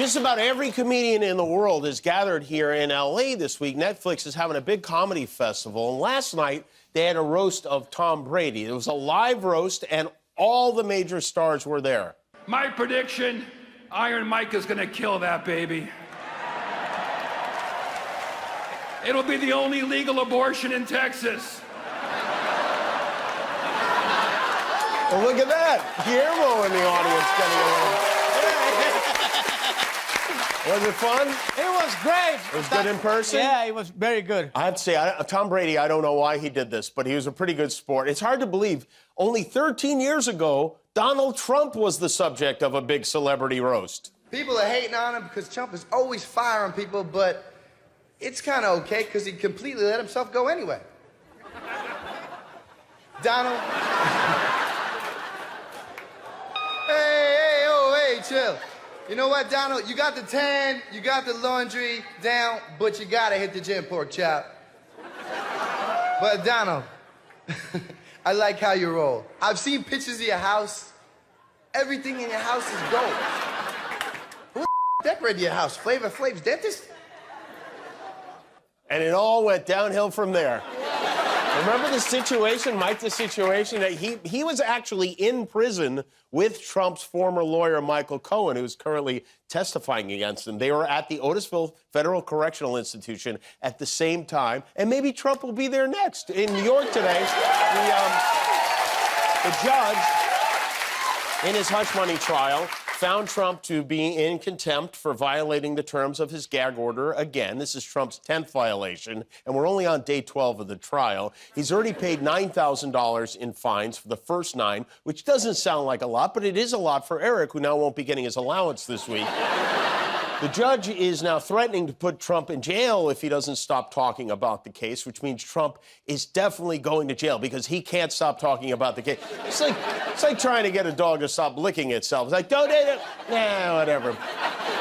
Just about every comedian in the world is gathered here in L.A. this week. Netflix is having a big comedy festival, and last night they had a roast of Tom Brady. It was a live roast, and all the major stars were there. My prediction, Iron Mike is gonna kill that baby. It'll be the only legal abortion in Texas. Well, look at that. Guillermo in the audience getting a little... Was it fun? It was great. It was good in person? Yeah, it was very good. I have to say, Tom Brady, I don't know why he did this, but he was a pretty good sport. It's hard to believe, only 13 years ago, Donald Trump was the subject of a big celebrity roast. People are hating on him because Trump is always firing people, but it's kind of okay because he completely let himself go anyway. Donald. Hey, chill. You know what, Donald? You got the tan, you got the laundry down, but you gotta hit the gym, pork chop. But Donald, I like how you roll. I've seen pictures of your house. Everything in your house is gold. Who decorated your house? Flavor Flav's dentist? And it all went downhill from there. Remember the situation, Mike, the situation that he was actually in prison with Trump's former lawyer, Michael Cohen, who's currently testifying against him. They were at the Otisville Federal Correctional Institution at the same time, and maybe Trump will be there next. In New York today, the judge, in his hush money trial, found Trump to be in contempt for violating the terms of his gag order again. This is Trump's 10th violation, and we're only on day 12 of the trial. He's already paid $9,000 in fines for the first 9, which doesn't sound like a lot, but it is a lot for Eric, who now won't be getting his allowance this week. The judge is now threatening to put Trump in jail if he doesn't stop talking about the case, which means Trump is definitely going to jail because he can't stop talking about the case. It's like trying to get a dog to stop licking itself. It's like, don't eat it. Nah, whatever.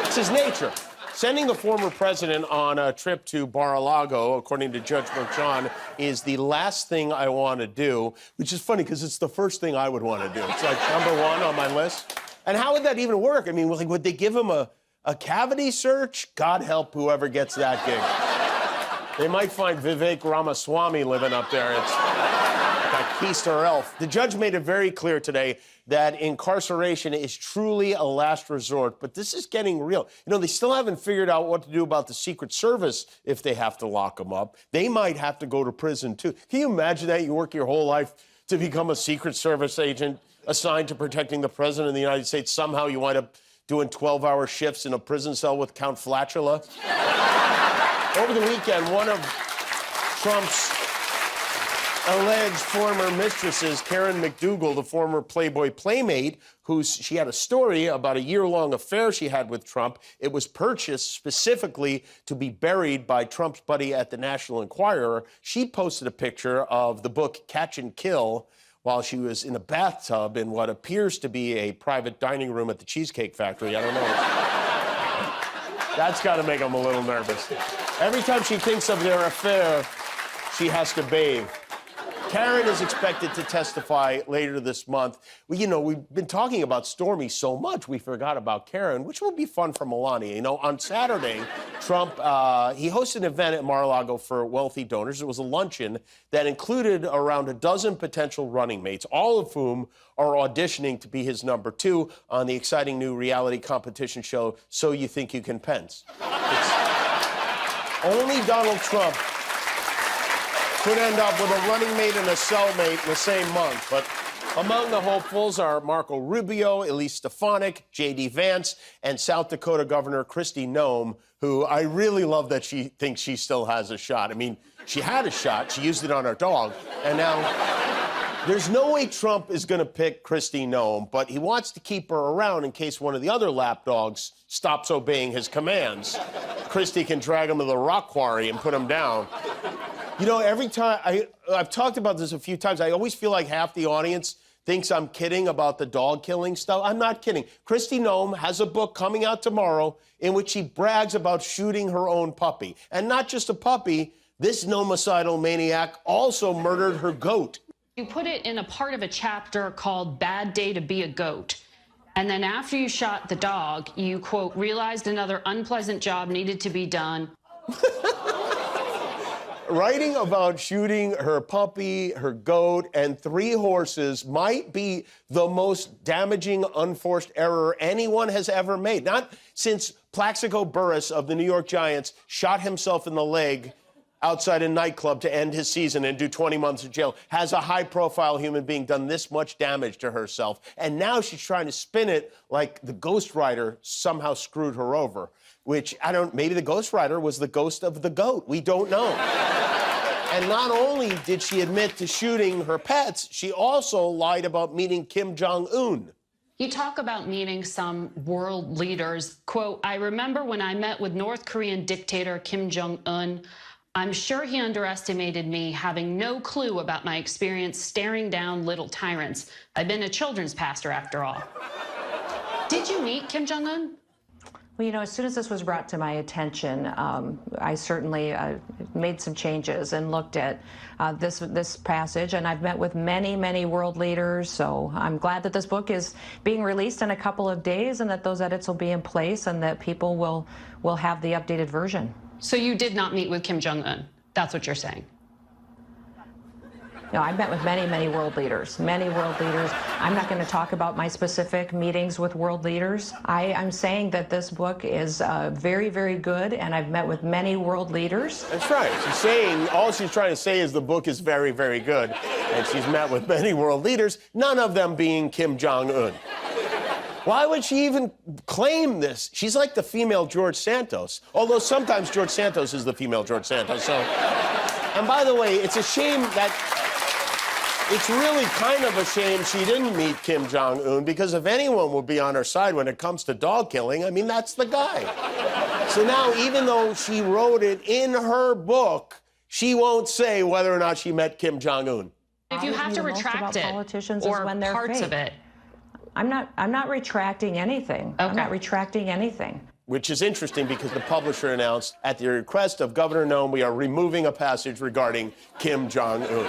It's his nature. Sending the former president on a trip to Mar-a-Lago, according to Judge Merchan, is the last thing I want to do, which is funny because it's the first thing I would want to do. It's like number 1 on my list. And how would that even work? I mean, like, would they give him a cavity search? God help whoever gets that gig. They might find Vivek Ramaswamy living up there. It's like a keister elf. The judge made it very clear today that incarceration is truly a last resort, but this is getting real. You know, they still haven't figured out what to do about the Secret Service if they have to lock them up. They might have to go to prison, too. Can you imagine that? You work your whole life to become a Secret Service agent assigned to protecting the president of the United States. Somehow you wind up doing 12-hour shifts in a prison cell with Count Flatula. Over the weekend, one of Trump's alleged former mistresses, Karen McDougal, the former Playboy Playmate, she had a story about a year-long affair she had with Trump. It was purchased specifically to be buried by Trump's buddy at the National Enquirer. She posted a picture of the book Catch and Kill while she was in a bathtub in what appears to be a private dining room at the Cheesecake Factory. I don't know. That's got to make him a little nervous. Every time she thinks of their affair, she has to bathe. Karen is expected to testify later this month. Well, you know, we've been talking about Stormy so much, we forgot about Karen, which will be fun for Melania. You know, on Saturday, Trump, he hosted an event at Mar-a-Lago for wealthy donors. It was a luncheon that included around a dozen potential running mates, all of whom are auditioning to be his number 2 on the exciting new reality competition show, So You Think You Can Pence. Only Donald Trump could end up with a running mate and a cellmate in the same month. But among the hopefuls are Marco Rubio, Elise Stefanik, J.D. Vance, and South Dakota Governor Kristi Noem, who I really love that she thinks she still has a shot. I mean, she had a shot. She used it on her dog. And now there's no way Trump is going to pick Kristi Noem, but he wants to keep her around in case one of the other lapdogs stops obeying his commands. Kristi can drag him to the rock quarry and put him down. You know, every time, I've talked about this a few times, I always feel like half the audience thinks I'm kidding about the dog killing stuff. I'm not kidding. Kristi Noem has a book coming out tomorrow in which she brags about shooting her own puppy. And not just a puppy, this nomicidal maniac also murdered her goat. You put it in a part of a chapter called Bad Day to Be a Goat. And then after you shot the dog, you, quote, realized another unpleasant job needed to be done. Writing about shooting her puppy, her goat, and 3 horses might be the most damaging unforced error anyone has ever made. Not since Plaxico Burress of the New York Giants shot himself in the leg outside a nightclub to end his season and do 20 months in jail has a high-profile human being done this much damage to herself. And now she's trying to spin it like the ghostwriter somehow screwed her over, which, maybe the ghostwriter was the ghost of the goat. We don't know. And not only did she admit to shooting her pets, she also lied about meeting Kim Jong-un. You talk about meeting some world leaders. Quote, I remember when I met with North Korean dictator Kim Jong-un, I'm sure he underestimated me, having no clue about my experience staring down little tyrants. I've been a children's pastor, after all. Did you meet Kim Jong-un? Well, you know, as soon as this was brought to my attention, I certainly made some changes and looked at this passage, and I've met with many, many world leaders, so I'm glad that this book is being released in a couple of days and that those edits will be in place and that people will have the updated version. So you did not meet with Kim Jong-un? That's what you're saying? No, I've met with many, many world leaders, many world leaders. I'm not going to talk about my specific meetings with world leaders. I'm saying that this book is very, very good, and I've met with many world leaders. That's right. She's saying, all she's trying to say is the book is very, very good, and she's met with many world leaders, none of them being Kim Jong-un. Why would she even claim this? She's like the female George Santos, although sometimes George Santos is the female George Santos, so... And by the way, it's a shame that... It's really kind of a shame she didn't meet Kim Jong-un, because if anyone would be on her side when it comes to dog killing, I mean, that's the guy. So now, even though she wrote it in her book, she won't say whether or not she met Kim Jong-un. If you have to retract it, or parts of it. I'm not retracting anything. Okay. I'm not retracting anything. Which is interesting because the publisher announced, at the request of Governor Noem, we are removing a passage regarding Kim Jong-un.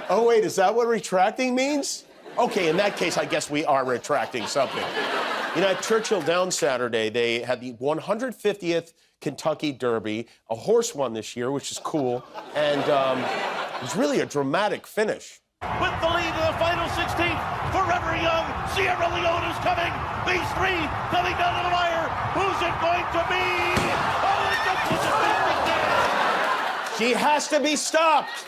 Oh, wait, is that what retracting means? Okay, in that case, I guess we are retracting something. You know, at Churchill Downs Saturday, they had the 150th Kentucky Derby. A horse won this year, which is cool, and it was really a dramatic finish. With the lead in the final 16, Forever Young, Sierra Leone is coming. These 3 coming down to the wire. Who's it going to be? Oh, it's a big. She has to be stopped.